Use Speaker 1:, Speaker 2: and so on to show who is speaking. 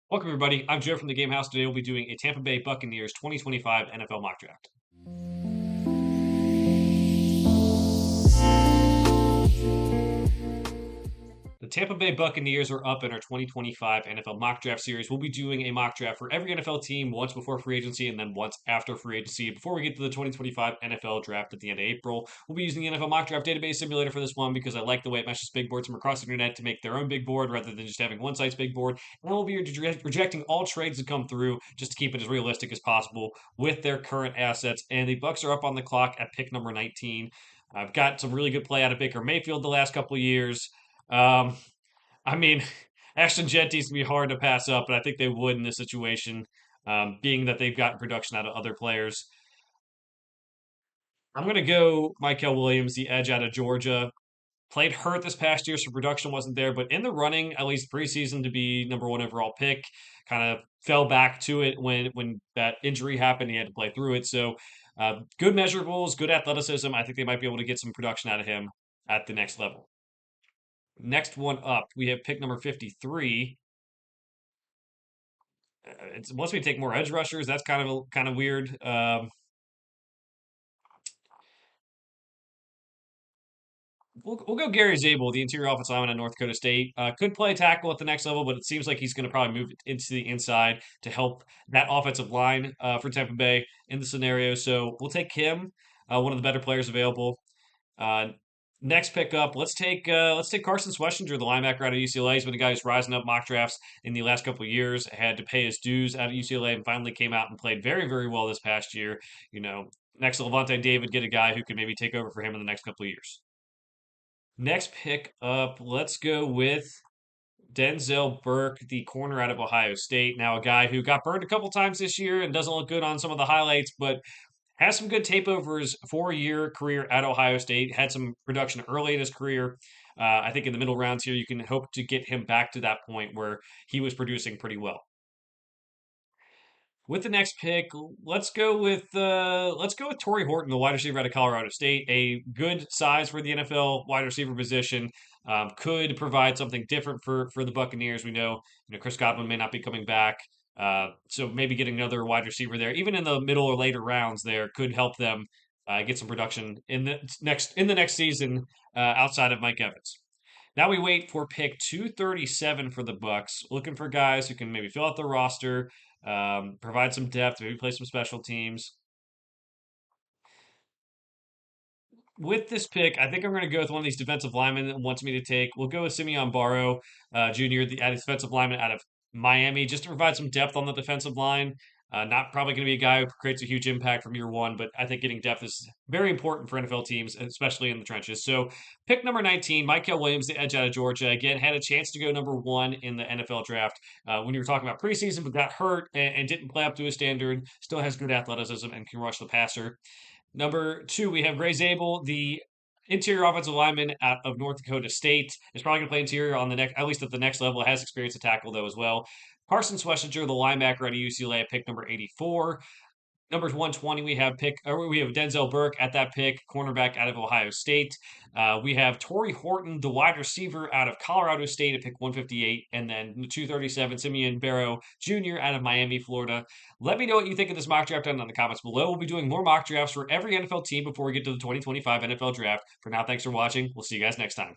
Speaker 1: Welcome, everybody. I'm Joe from the Game House. Today we'll be doing a Tampa Bay Buccaneers 2025 NFL mock draft. The Tampa Bay Buccaneers are up in our 2025 NFL mock draft series. We'll be doing a mock draft for every NFL team once before free agency and then once after free agency. Before we get to the 2025 NFL draft at the end of April, we'll be using the NFL mock draft database simulator for this one because I like the way it meshes big boards from across the internet to make their own big board rather than just having one site's big board. And we'll be rejecting all trades that come through just to keep it as realistic as possible with their current assets. And the Bucks are up on the clock at pick number 19. I've got some really good play out of Baker Mayfield the last couple of years. Um, I mean, Ashton Genty's gonna be hard to pass up, but I think they would in this situation, being that they've gotten production out of other players. I'm gonna go Michael Williams, the edge out of Georgia. Played hurt this past year, so production wasn't there, but in the running, at least preseason, to be number one overall pick. Kind of fell back to it when that injury happened. He had to play through it. So, good measurables, good athleticism. I think they might be able to get some production out of him at the next level. Next one up, we have pick number 53. It wants me to take more edge rushers. That's kind of weird. We'll go Gary Zabel, the interior offensive lineman at North Dakota State. Could play tackle at the next level, but it seems like he's going to probably move into the inside to help that offensive line for Tampa Bay in the scenario. So we'll take him, one of the better players available. Uh, Next pickup, let's take Carson Schwessinger, the linebacker out of UCLA. He's been a guy who's rising up mock drafts in the last couple of years. Had to pay his dues out of UCLA and finally came out and played very, very well this past year. Next to Levante David, get a guy who can maybe take over for him in the next couple of years. Next pick up, let's go with Denzel Burke, the corner out of Ohio State. Now, a guy who got burned a couple times this year and doesn't look good on some of the highlights, but has some good tape over his 4-year career at Ohio State. Had some production early in his career. I think in the middle rounds here, you can hope to get him back to that point where he was producing pretty well. With the next pick, let's go with Torrey Horton, the wide receiver out of Colorado State. A good size for the NFL wide receiver position. Could provide something different for the Buccaneers. We know Chris Godwin may not be coming back, so maybe getting another wide receiver there, even in the middle or later rounds, there could help them get some production in the next season outside of Mike Evans. Now we wait for pick 237 for the Bucks, looking for guys who can maybe fill out the roster, provide some depth, maybe play some special teams. With this pick, I think I'm going to go with one of these defensive linemen that wants me to take. We'll go with Simeon Barrow, Jr., the defensive lineman out of Miami, just to provide some depth on the defensive line. Not probably going to be a guy who creates a huge impact from year one, but I think getting depth is very important for NFL teams, especially in the trenches. So, pick number 19, Michael Williams, the edge out of Georgia. Again, had a chance to go number one in the NFL draft when you were talking about preseason, but got hurt and didn't play up to his standard. Still has good athleticism and can rush the passer. Number two, we have Gray Zabel, the interior offensive lineman out of North Dakota State. Is probably going to play interior on the next, at least at the next level. Has experience to tackle though as well. Carson Schwessinger, the linebacker out of UCLA, at pick number 84. Numbers 120, we have Denzel Burke at that pick, cornerback out of Ohio State. We have Torrey Horton, the wide receiver out of Colorado State at pick 158, and then 237, Simeon Barrow Jr. out of Miami, Florida. Let me know what you think of this mock draft down in the comments below. We'll be doing more mock drafts for every NFL team before we get to the 2025 NFL draft. For now, thanks for watching. We'll see you guys next time.